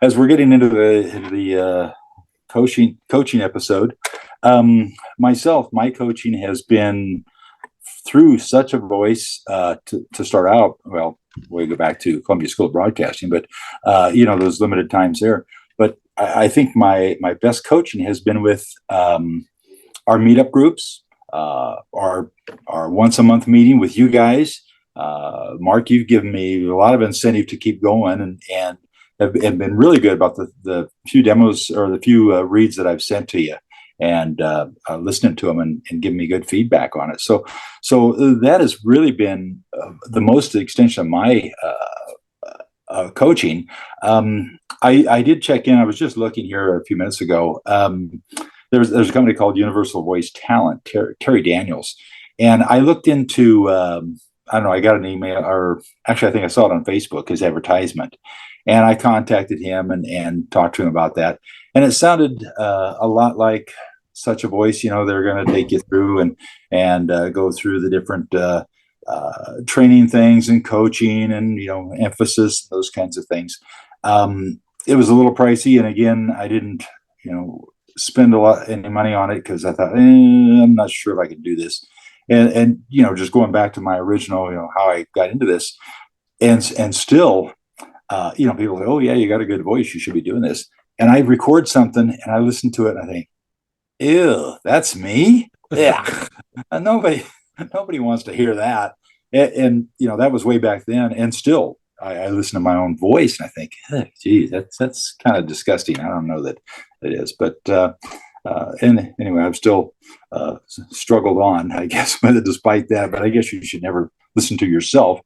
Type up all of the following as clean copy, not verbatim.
as we're getting into the coaching episode, my coaching has been through Such a Voice to start out. Well, we go back to Columbia School of Broadcasting, but those limited times there. But I think my best coaching has been with our meetup groups, our once a month meeting with you guys. Mark, you've given me a lot of incentive to keep going, and have been really good about the few demos or the few reads that I've sent to you, and listening to them and giving me good feedback on it. So that has really been the most extension of my coaching. I did check in. I was just looking here a few minutes ago. There's a company called Universal Voice Talent, Terry Daniels, and I looked into. I don't know. I got an email, or actually, I think I saw it on Facebook, his advertisement, and I contacted him and talked to him about that. And it sounded a lot like Such a Voice. They're going to take you through and go through the different training things and coaching and emphasis, those kinds of things. It was a little pricey, and again, I didn't spend any money on it because I thought I'm not sure if I can do this. And just going back to my original, how I got into this, and still, people say, "Oh yeah, you got a good voice. You should be doing this." And I record something and I listen to it and I think, "Ew, that's me." Yeah, nobody wants to hear that. And that was way back then. And still, I listen to my own voice and I think, "Geez, that's kind of disgusting." I don't know that it is, but. And anyway, I've still struggled on, I guess, with it despite that. But I guess you should never listen to yourself.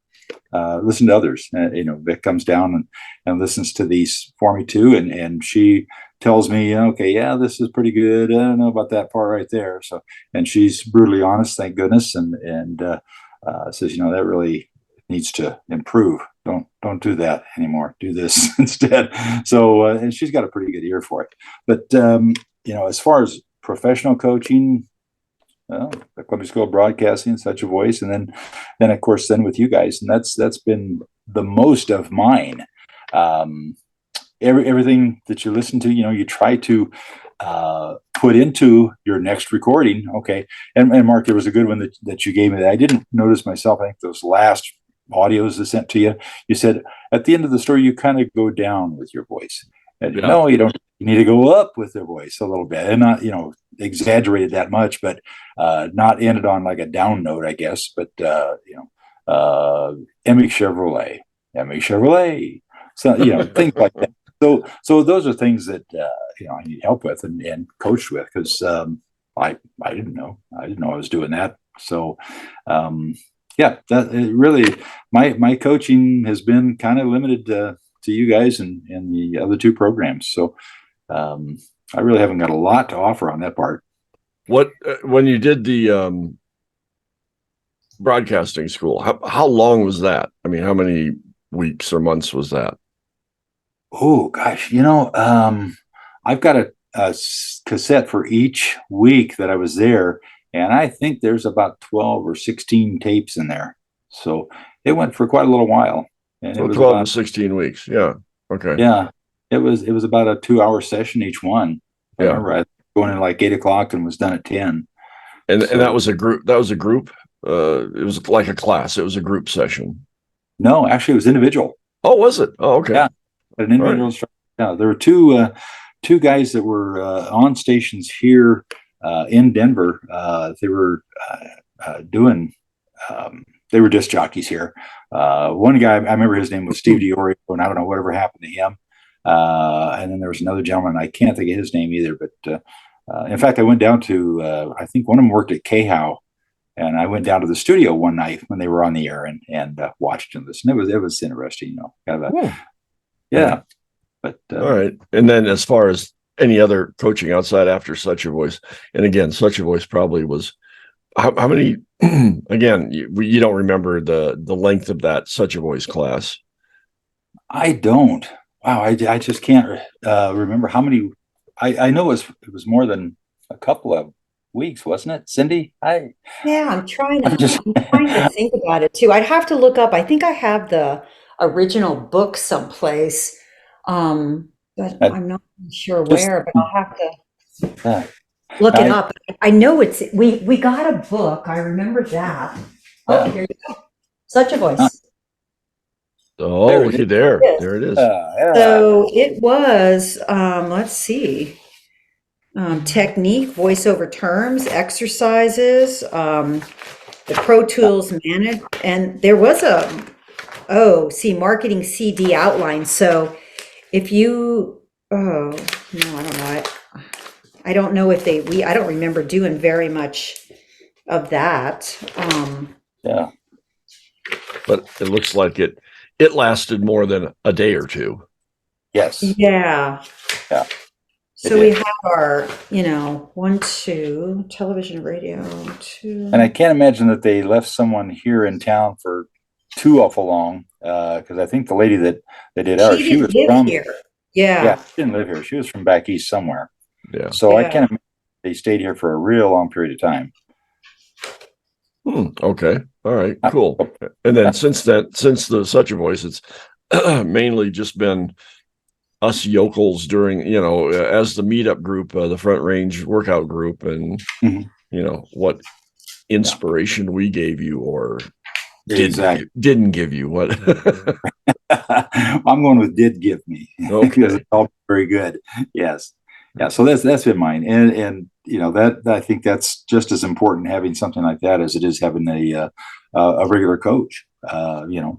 Listen to others. Vic comes down and listens to these for me too, and she tells me, "Okay, yeah, this is pretty good. I don't know about that part right there." So, and she's brutally honest, thank goodness, and says, that really needs to improve. Don't do that anymore. Do this instead. So, and she's got a pretty good ear for it. But as far as professional coaching, the Columbia School of Broadcasting, Such a Voice, and then of course with you guys, and that's been the most of mine. Everything that you listen to, you try to put into your next recording. Okay, and Mark, there was a good one that you gave me that I didn't notice myself. I think those last audios I sent to you. You said at the end of the story, you kind of go down with your voice. And no, you don't. You need to go up with their voice a little bit, and not exaggerated that much, but not ended on like a down note, I guess. But Emmy Chevrolet, so things like that. So those are things that I need help with and coached with, because I didn't know I was doing that. So that really my coaching has been kind of limited to you guys and the other two programs. So I really haven't got a lot to offer on that part. What when you did the broadcasting school, how long was that? I mean, how many weeks or months was that? Oh gosh, I've got a cassette for each week that I was there, and I think there's about 12 or 16 tapes in there. So it went for quite a little while. And so it was 12 to 16 weeks. Yeah. Okay. Yeah. It was about a 2-hour session each one. I remember I going in like 8 o'clock and was done at 10. And that was a group. It was like a class. It was a group session. No, actually, it was individual. Oh, was it? Oh, okay. Yeah, an individual instructor. Yeah, there were two guys that were on stations here in Denver. They were doing. They were disc jockeys here. One guy, I remember his name was Steve DiOrio, and I don't know whatever happened to him. And then there was another gentleman, I can't think of his name either. But in fact, I went down to, I think one of them worked at KHOW, and I went down to the studio one night when they were on the air and watched them listen. It was interesting, kind of yeah. But all right. And then as far as any other coaching outside after Such a Voice, and again, Such a Voice probably was how many. Again, you don't remember the length of that Such a Voice class. I don't. Wow, I just can't remember how many. I know it was more than a couple of weeks, wasn't it, Cindy? I'm trying to think about it too. I'd have to look up. I think I have the original book someplace. but Uh, I'm not sure just where, but I'll have to yeah. look it I, up. I know we got a book. I remember that. Oh, yeah. here you go. Such a Huh. Voice. Oh, There it looky is. there. Yes. There it is. Yeah. So it was, let's see, technique, voiceover terms, exercises, the Pro Tools manage, and there was marketing CD outline. So if you, oh, no, I don't know. I don't know if I don't remember doing very much of that. Yeah. But it looks like it lasted more than a day or two. Yes. Yeah. Yeah. It So we did. have our, 1, 2, television, radio, 2. And I can't imagine that they left someone here in town for too awful long. Because I think the lady that did ours, She she didn't was live from, here. yeah, Yeah. she didn't live here. She was from back east somewhere. Yeah. So I Yeah. can't imagine they stayed here for a real long period of time. Okay. All right. Uh, Cool. And then since the Such a Voice, it's mainly just been us yokels during, as the meetup group, the Front Range workout group, and Mhm. what inspiration we gave you or Exactly. didn't give you what. I'm going with did give me because Okay. it's all very good. Yes. Yeah. So that's been mine. And that I think that's just as important having something like that as it is having a regular coach.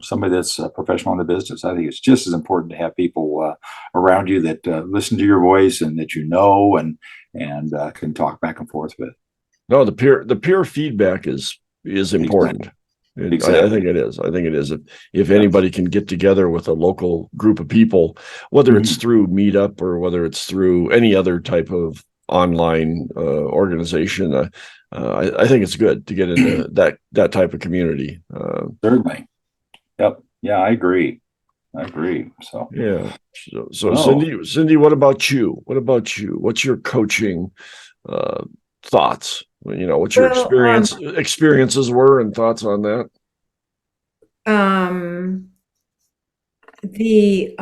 Somebody that's a professional in the business. I think it's just as important to have people around you that listen to your voice and that and can talk back and forth with. No, the peer feedback is important. I Exactly. think it is. I think it is. If anybody can get together with a local group of people, whether it's through Meetup or whether it's through any other type of online organization, I think it's good to get into that type of community. Certainly. Yep. Yeah, I agree. So, Yeah. So oh, Cindy, what about you? What about you? What's your coaching uh, thoughts? What your Well, experiences were and thoughts on that? um, the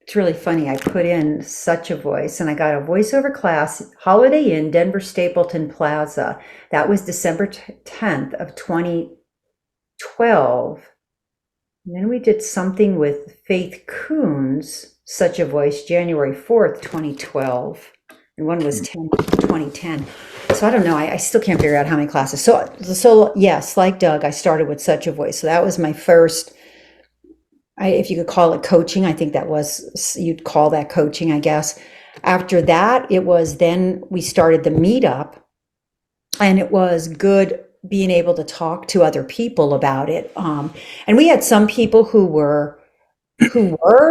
it's really funny. I put in Such a Voice, and I got a voiceover class, Holiday Inn, Denver Stapleton Plaza. That was December 10th of 2012. And then we did something with Faith Coons, Such a Voice, January 4th, 2012. And one was 2010. So I don't know. I still can't figure out how many classes. So yes, like Doug, I started with Such a Voice. So that was my first, if you could call it coaching, I think you'd call that coaching, I guess. After that, then we started the meetup, and it was good being able to talk to other people about it. And we had some people who were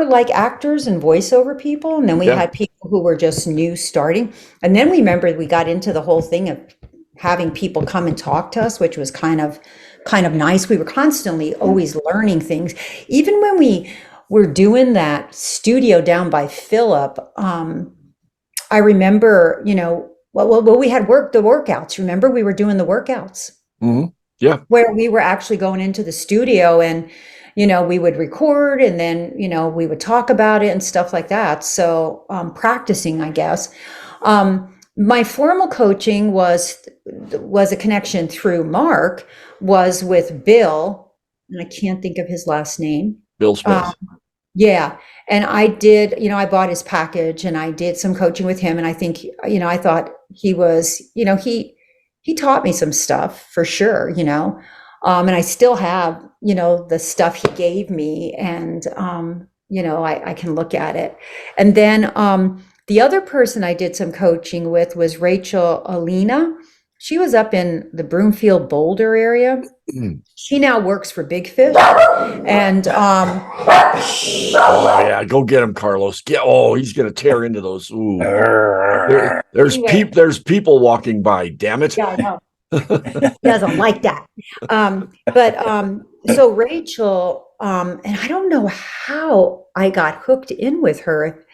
like actors and voiceover people, and then we Yeah. had people who were just new starting. And then we remembered we got into the whole thing of having people come and talk to us, which was kind of nice. We were constantly always learning things. Even when we were doing that studio down by Philip, I remember, we had the workouts. Remember, we were doing the workouts. Mm-hmm. Yeah. Where we were actually going into the studio, and we would record, and then we would talk about it and stuff like that. So practicing, I guess. My formal coaching was a connection through Mark, was with Bill, and I can't think of his last name. Bill Smith. Yeah. And I did, I bought his package, and I did some coaching with him. And I think, I thought he was, he taught me some stuff for sure, and I still have, the stuff he gave me, and, I can look at it. And then the other person I did some coaching with was Rachel Alina. She was up in the Broomfield Boulder area. She now works for Big Fish. And oh yeah, go get him, Carlos. He's gonna tear into those. Ooh. Anyway. There's people walking by, damn it. Yeah, I know. He doesn't like that. So Rachel, and I don't know how I got hooked in with her.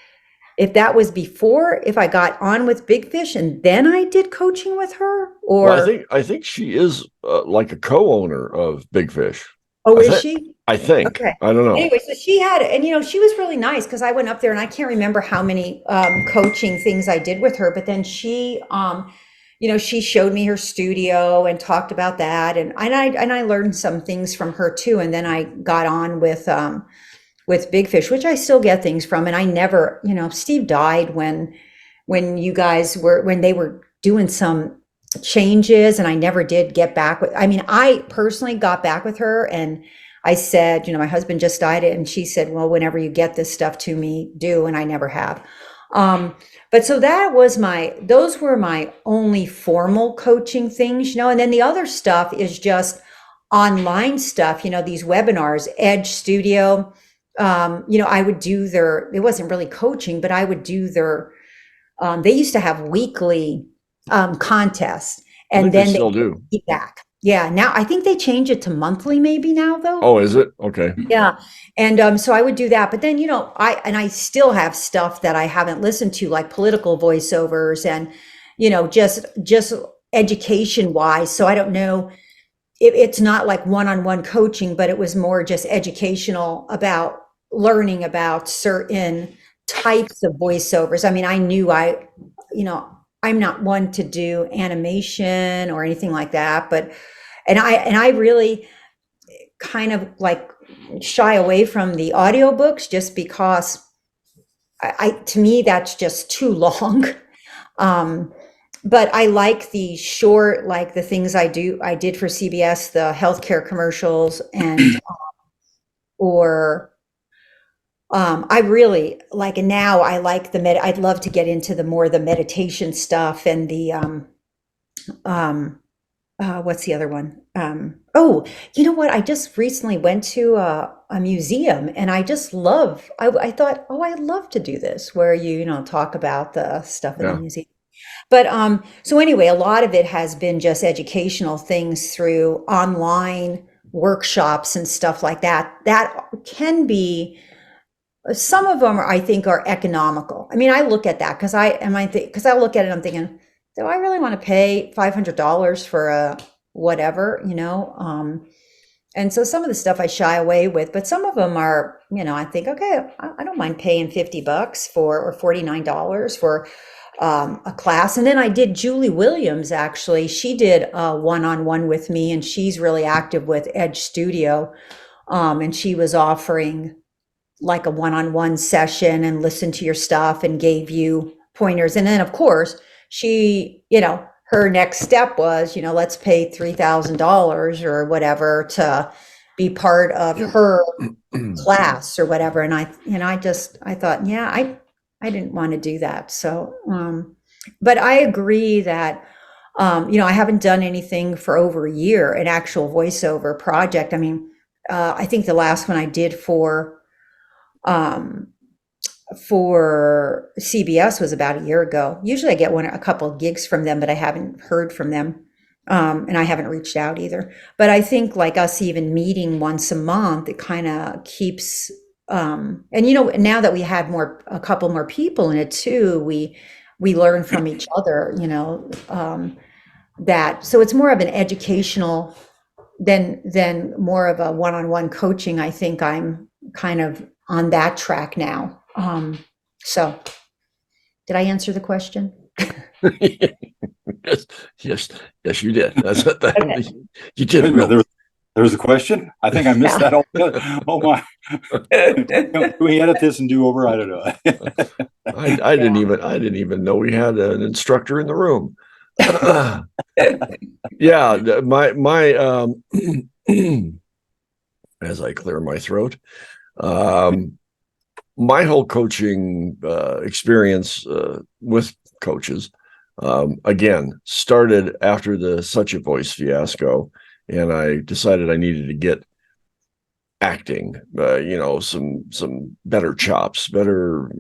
If that was before, if I got on with Big Fish and then I did coaching with her, or Well, I think she is like a co-owner of Big Fish. oh, is she? I think. Okay. I don't know. Anyway, so she had, and she was really nice because I went up there and I can't remember how many coaching things I did with her, but then she showed me her studio and talked about that, and I learned some things from her too, and then I got on with Big Fish, which I still get things from, and I never, Steve died when you guys were when they were doing some changes, and I never did get back with. I mean, I personally got back with her and I said, my husband just died, and she said, well, whenever you get this stuff to me, do, and I never have. But so those were my only formal coaching things, and then the other stuff is just online stuff, these webinars, Edge Studio. I would do it wasn't really coaching, but I would do they used to have weekly contests, I think and they then they still give do. feedback. Yeah, now I think they change it to monthly maybe now though. Oh, is it? Okay. Yeah. And so I would do that. But then, I still have stuff that I haven't listened to, like political voiceovers and, just education wise. So I don't know. It's not like one-on-one coaching, but it was more just educational about learning about certain types of voiceovers. I mean, I knew I'm not one to do animation or anything like that, but and I really kind of like shy away from the audiobooks just because to me that's just too long. Um, but I like the short, like the things I did for CBS, the healthcare commercials, and or I really like, and now I like I'd love to get into the meditation stuff and the um what's the other one? Oh, you know what? I just recently went to a museum, and I just I thought, oh, I'd love to do this, where talk about the stuff in the Yeah. museum. But so anyway, a lot of it has been just educational things through online workshops and stuff like that. That can be, some of them I think are economical. I mean, I look at that because I look at it, I'm thinking, do I really want to pay $500 for a whatever, and so some of the stuff I shy away with, but some of them are, I think, okay, I don't mind paying $50 or $49 for a class. And then I did Julie Williams, actually. She did a one-on-one with me, and she's really active with Edge Studio. And she was offering like a one-on-one session and listened to your stuff and gave you pointers. And then, of course, she, her next step was, let's pay $3,000 or whatever to be part of her class or whatever. And I thought, yeah, I didn't want to do that. So, but I agree that, I haven't done anything for over a year, an actual voiceover project. I mean, I think the last one I did um, for CBS was about a year ago. Usually I get a couple of gigs from them, but I haven't heard from them. And I haven't reached out either. But I think like us even meeting once a month, it kind of keeps, and now that we had a couple more people in it too, we learn from each other, that, so it's more of an educational than more of a one-on-one coaching. I think I'm kind of on that track now. So did I answer the question? Yes, you did. That's what Okay. you did. Wait a minute, there was a question. I think I missed that all. Oh my! Can we edit this and do over? I don't know. I didn't even know we had an instructor in the room. Yeah, my as I clear my throat, my whole coaching experience with coaches, again, started after the Such a Voice fiasco, and I decided I needed to get acting, some better chops, better,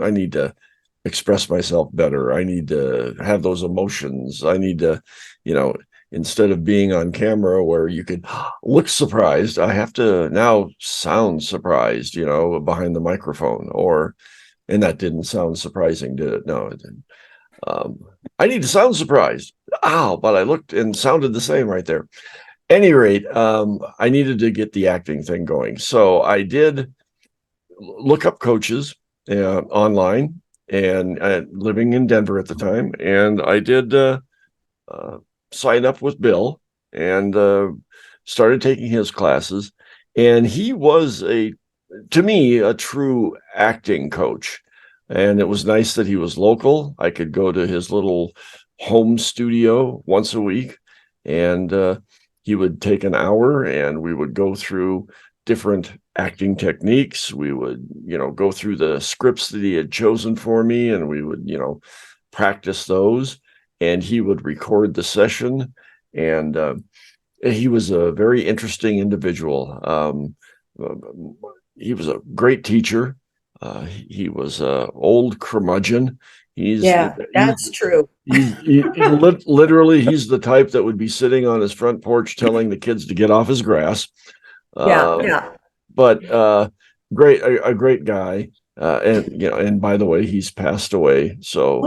I need to express myself better. I need to have those emotions. I need to, instead of being on camera where you could look surprised, I have to now sound surprised, behind the microphone, and that didn't sound surprising, did it? No, it didn't. I need to sound surprised. But I looked and sounded the same right there. Any rate, I needed to get the acting thing going. So I did look up coaches online and living in Denver at the time. And I did uh, sign up with Bill and started taking his classes. And he was to me, a true acting coach. And it was nice that he was local. I could go to his little home studio once a week, and he would take an hour and we would go through different acting techniques. We would, go through the scripts that he had chosen for me, and we would, practice those. And he would record the session. And he was a very interesting individual. He was a great teacher. He was a old curmudgeon. That's true. Literally, he's the type that would be sitting on his front porch telling the kids to get off his grass. Yeah. But a great guy. And by the way, he's passed away. So,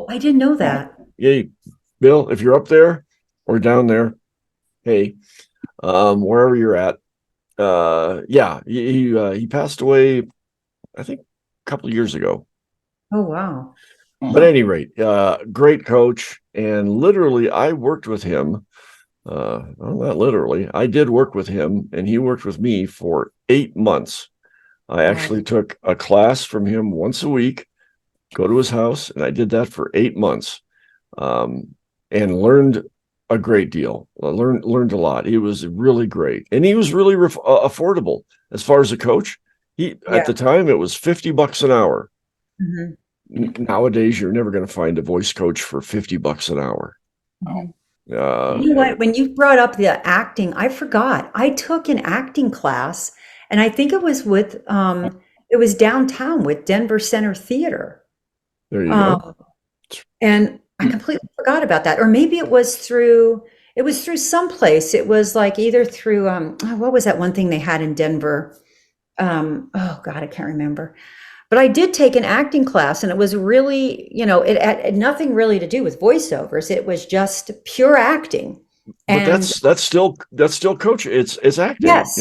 I didn't know that. Hey, Bill, if you're up there or down there, hey, wherever you're at, he passed away, I think, a couple of years ago. Oh, wow. But at any rate, great coach. And literally, I worked with him. Well, not literally. I did work with him, and he worked with me for 8 months. I actually took a class from him once a week, go to his house, and I did that for 8 months, and learned a great deal. I learned a lot. He was really great, and he was really affordable as far as a coach. At the time, it was $50 an hour. Mm-hmm. Nowadays, you're never going to find a voice coach for $50 an hour. Mm-hmm. You know what? When you brought up the acting, I forgot. I took an acting class, and I think it was with it was downtown with Denver Center Theater. There you go. And I completely forgot about that. Or maybe it was through someplace. It was like either through what was that one thing they had in Denver? Oh God, I can't remember. But I did take an acting class, and it was really, it had nothing really to do with voiceovers. It was just pure acting. But that's still coaching. It's acting. Yes.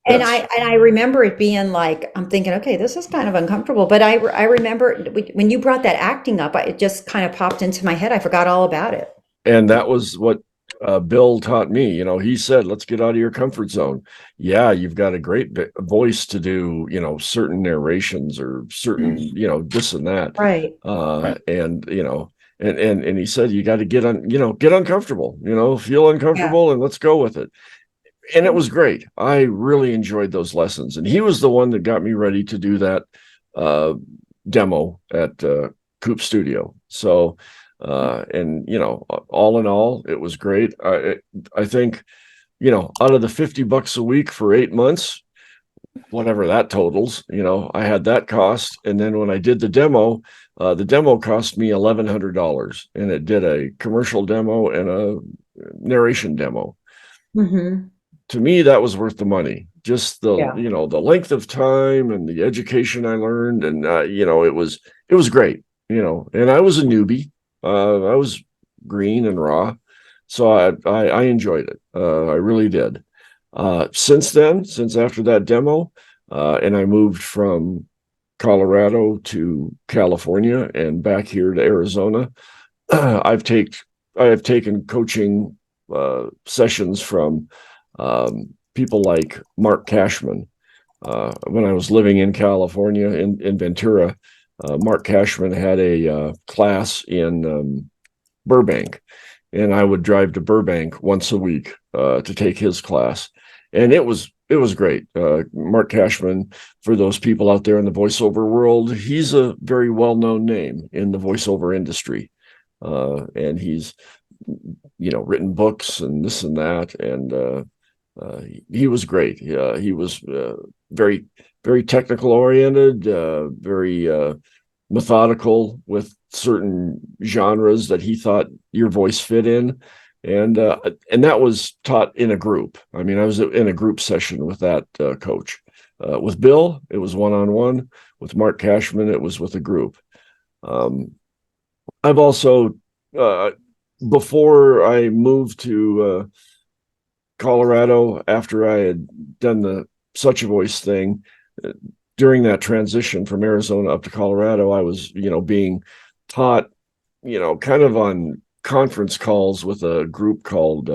And I remember it being like, I'm thinking, okay, this is kind of uncomfortable. But I remember when you brought that acting up, it just kind of popped into my head. I forgot all about it. And that was what Bill taught me. He said, let's get out of your comfort zone. Yeah, you've got a great voice to do, certain narrations or certain, this and that. Right. And, and he said, you got to get uncomfortable, feel uncomfortable, and let's go with it. And it was great. I really enjoyed those lessons. And he was the one that got me ready to do that demo at Coop Studio. So, and all in all, it was great. I think, out of the $50 a week for 8 months, whatever that totals, I had that cost. And then when I did the demo cost me $1,100, and it did a commercial demo and a narration demo. Mm-hmm. To me, that was worth the money. Just the the length of time and the education I learned, and it was great. And I was a newbie. I was green and raw, so I enjoyed it. I really did. Since after that demo, and I moved from Colorado to California and back here to Arizona, I have taken coaching sessions from people like Mark Cashman. When I was living in California in Ventura, Mark Cashman had a class in Burbank, and I would drive to Burbank once a week to take his class, and it was great. Mark Cashman, for those people out there in the voiceover world, he's a very well-known name in the voiceover industry, and he's written books and this and that, and he was great. He was very, very technical oriented, very methodical with certain genres that he thought your voice fit in. And that was taught in a group. I mean, I was in a group session with that coach. With Bill, it was one-on-one. With Mark Cashman, it was with a group. I've also, before I moved to Colorado after I had done the Such a Voice thing. During that transition from Arizona up to Colorado, I was, being taught, kind of on conference calls with a group called,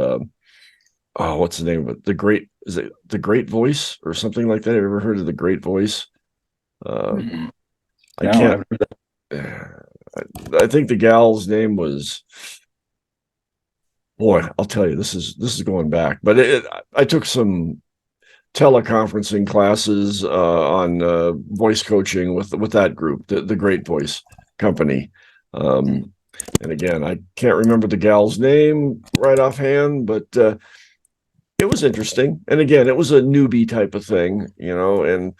what's the name of it? Is it The Great Voice or something like that? Have you ever heard of The Great Voice? Mm-mm. I No, can't, I think the gal's name was, boy, I'll tell you, this is going back, but I took some teleconferencing classes on voice coaching with that group, the Great Voice Company. And again, I can't remember the gal's name right offhand, but it was interesting. And again, it was a newbie type of thing, and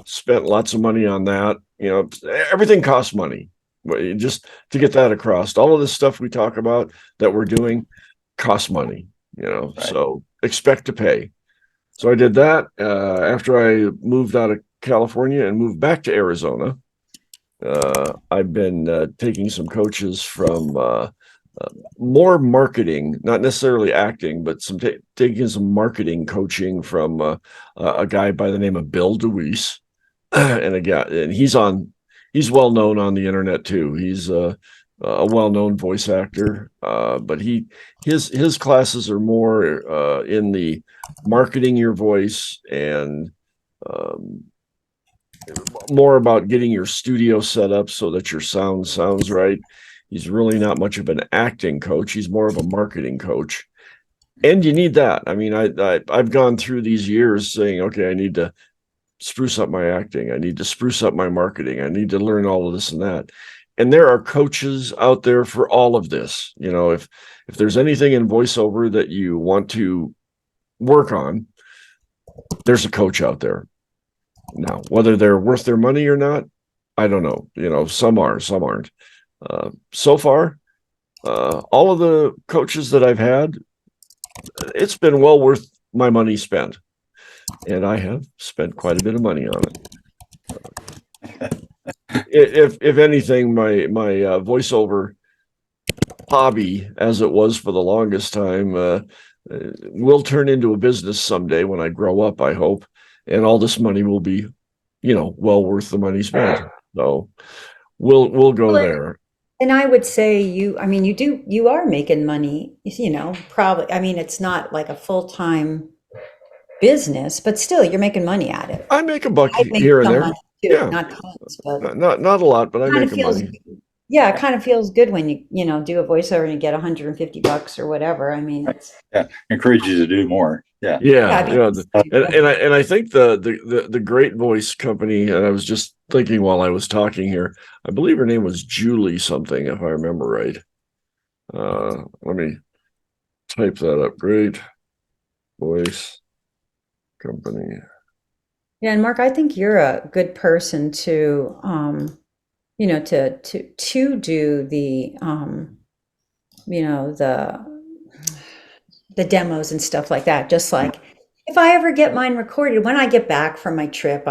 spent lots of money on that. Everything costs money. Just to get that across, all of this stuff we talk about that we're doing costs money, right. so expect to pay. So I did that after I moved out of California and moved back to Arizona. I've been taking some coaches from more marketing, not necessarily acting, but taking some marketing coaching from a guy by the name of Bill DeWeese, and he's well known on the internet too. He's a well-known voice actor, but his classes are more in the marketing your voice and um, more about getting your studio set up so that your sound sounds right. He's really not much of an acting coach. He's more of a marketing coach. And you need that. I mean, I've gone through these years saying, okay, I need to spruce up my acting. I need to spruce up my marketing. I need to learn all of this and that. And there are coaches out there for all of this. If there's anything in voiceover that you want to work on, there's a coach out there. Now, whether they're worth their money or not, I don't know. Some are, some aren't. So far, all of the coaches that I've had, it's been well worth my money spent. And I have spent quite a bit of money on it. If anything, my voiceover hobby, as it was for the longest time, will turn into a business someday when I grow up, I hope. And all this money will be, well worth the money spent. So we'll go there. And I would say you are making money, probably. I mean, it's not like a full-time business, but still you're making money at it. I make a buck I make here and some there. money too, Yeah, not tons, but not a lot, but I kind make of a feels, money. yeah, it kind of feels good when you do a voiceover and you get $150 or whatever. I mean, it's, Yeah, encourage you to do more. Yeah. yeah, Yeah, because and I think the Great Voice Company, and I was just thinking while I was talking here, I believe her name was Julie something, if I remember right. Let me type that up. Great Voice Company. yeah, and Mark, I think you're a good person to, to do the, the demos and stuff like that. Just like if I ever get mine recorded, when I get back from my trip,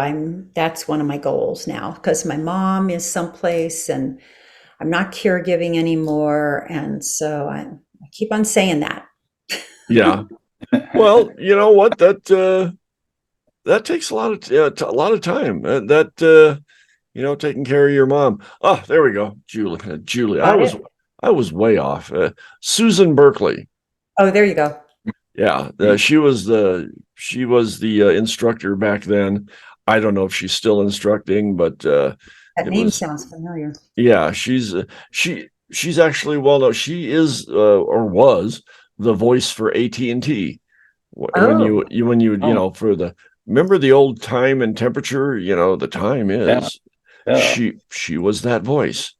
that's one of my goals now because my mom is someplace and I'm not caregiving anymore, and so I keep on saying that. Yeah. Well, you know what? That takes a lot of time. Taking care of your mom. Oh, there we go, Julie. Julie, I Got was it? I was way off. Susan Berkeley. Oh, there you go. Yeah, she was the instructor back then. I don't know if she's still instructing, but That it name was sounds familiar. yeah. She's actually well known. She is or was the voice for AT&T when Oh, Oh, for the remember the old time and temperature. The time yeah, is yeah. she was that voice.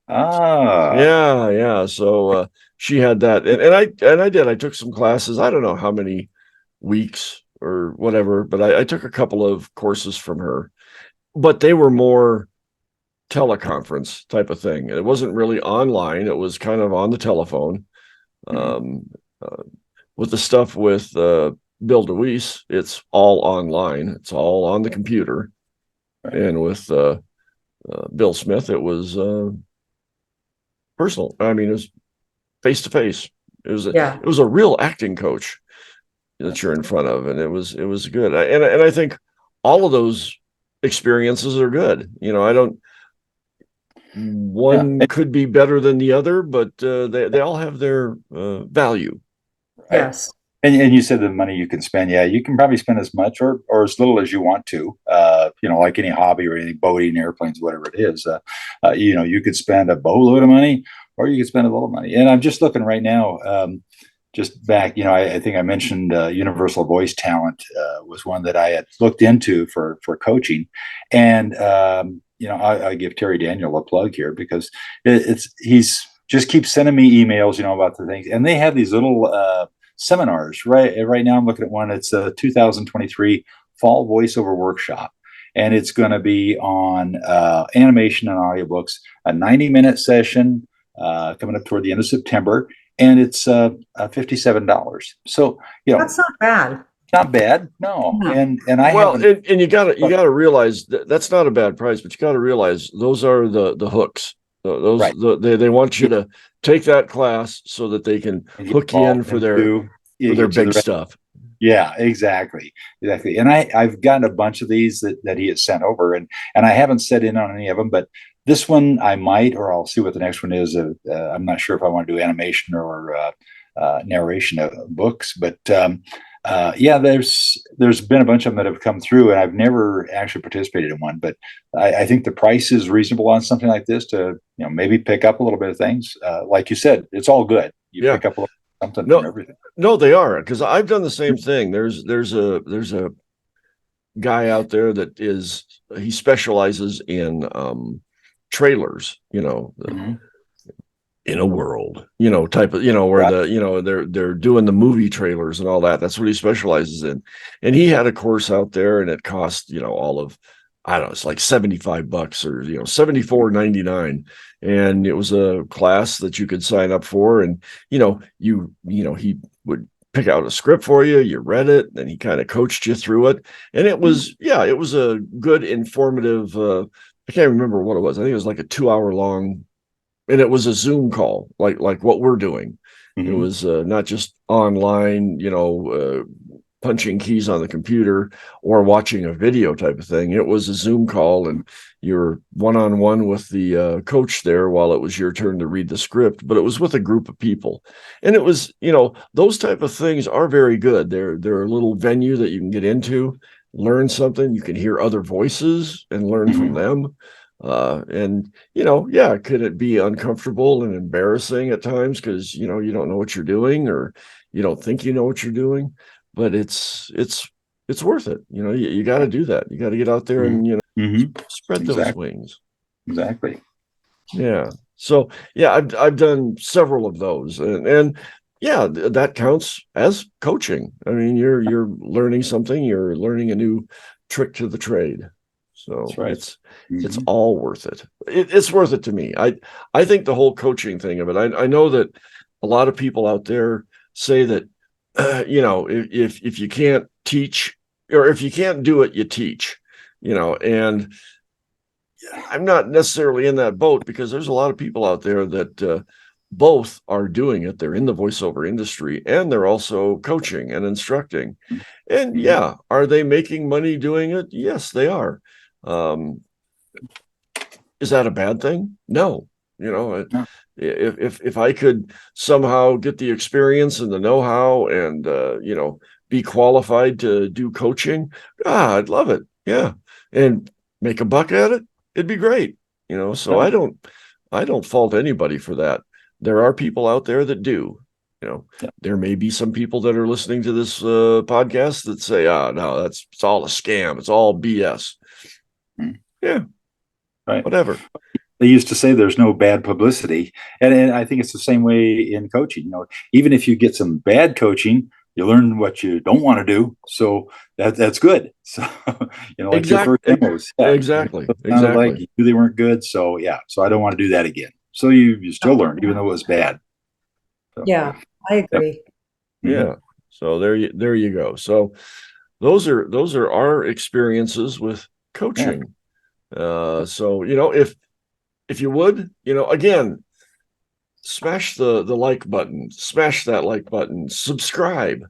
Ah, Yeah. So she had that, and I took some classes. I don't know how many weeks or whatever, but I took a couple of courses from her. But they were more teleconference type of thing. It wasn't really online. It was kind of on the telephone. mhm, Um, uh, with the stuff with Bill DeWeese, it's all online. It's all on the computer. right. And with Bill Smith, it was personal. I mean, it was face to face. It was yeah. a real acting coach. that you're in front of, and it was good. And I think all of those experiences are good. I don't. Yeah. One could be better than the other, but they all have their value. Right. Yes. And you said the money you can spend. Yeah, you can probably spend as much or as little as you want to. Like any hobby or anything, boating, airplanes, whatever it is. You could spend a boatload of money, or you could spend a little money. And I'm just looking right now. Just back, I think I mentioned Universal Voice Talent was one that I had looked into for coaching, and I give Terry Daniel a plug here because he's just keeps sending me emails, about the things, and they have these little seminars. Right now, I'm looking at one. It's a 2023 Fall Voiceover Workshop, and it's going to be on animation and audiobooks. A 90-minute session coming up toward the end of September, and it's $57. So That's not bad. not bad, no. No. And I haven't. And you gotta realize that's not a bad price, but you gotta realize those are the hooks. Right. They want you to take that class so that they can hook you in for their big stuff. Yeah, exactly. And I've gotten a bunch of these that he has sent over, and I haven't set in on any of them, but this one I might, or I'll see what the next one is. I'm not sure if I want to do animation or narration of books, but yeah, there's been a bunch of them that have come through, and I've never actually participated in one. But I think the price is reasonable on something like this to maybe pick up a little bit of things. Like you said, it's all good. You pick up a little something from everything. No, they are, because I've done the same thing. There's a guy out there that he specializes in trailers, in a world, type of, where they're doing the movie trailers and all that. That's what he specializes in. And he had a course out there, and it cost, all of, I don't know, it's like $75 or, $74.99. And it was a class that you could sign up for. And, he would pick out a script for you. You read it, and he kind of coached you through it. And it was a good, informative, I can't remember what it was. I think it was like a 2-hour long, and it was a Zoom call, like what we're doing. Mm-hmm. It was not just online, punching keys on the computer or watching a video type of thing. It was a Zoom call, and you're one-on-one with the coach there while it was your turn to read the script, but it was with a group of people. And it was, those type of things are very good. They're a little venue that you can get into, learn something. You can hear other voices and learn mm-hmm. from them. And could it be uncomfortable and embarrassing at times because you don't know what you're doing, or you don't think you know what you're doing, but it's worth it. You got to do that. You got to get out there and mm-hmm. spread those wings. Exactly. Yeah. So I've done several of those, and that counts as coaching. I mean, you're learning something. You're learning a new trick to the trade. So that's right. It's all worth it. It's worth it to me. I think the whole coaching thing of it. I know that a lot of people out there say that if you can't teach, or if you can't do it, you teach. And I'm not necessarily in that boat, because there's a lot of people out there that both are doing it. They're in the voiceover industry, and they're also coaching and instructing. And are they making money doing it? Yes, they are. Is that a bad thing? No. If I could somehow get the experience and the know-how and be qualified to do coaching, I'd love it. Yeah. And make a buck at it, it'd be great. So I don't fault anybody for that. There are people out there that do. There may be some people that are listening to this podcast that say, no, it's all a scam. It's all BS. Yeah. Right. Whatever. They used to say there's no bad publicity. And I think it's the same way in coaching. Even if you get some bad coaching, you learn what you don't want to do. So that's good. So, like your first demos. Yeah. Exactly. Like you knew they weren't good. So, so I don't want to do that again. So you still learn, even though it was bad. So, yeah, I agree. Yeah. So there you go. So those are our experiences with coaching. Yeah. So, if you would, again, smash the like button, smash that like button, subscribe.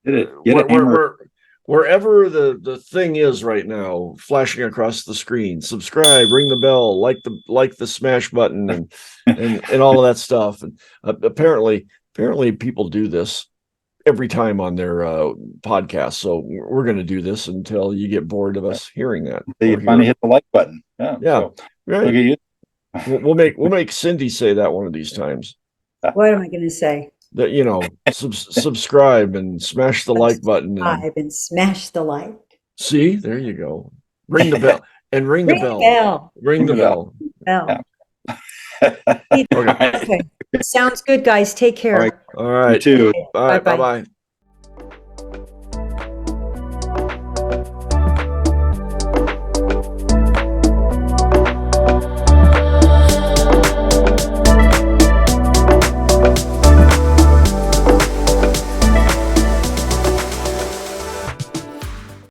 Get it hammered. Wherever the thing is right now, flashing across the screen, subscribe, ring the bell, like the smash button, and all of that stuff. And apparently people do this every time on their podcast. So we're going to do this until you get bored of us hearing that. You finally hit the like button. Yeah. Yeah. So, right. okay, We'll make Cindy say that one of these times. What am I going to say? That subscribe and smash the like button And smash the like. See, there you go. Ring the bell and ring the bell. Ring the bell. Bell. Okay. Okay. Sounds good, guys. Take care. All right. All right. You too. All right. Bye-bye. Bye-bye.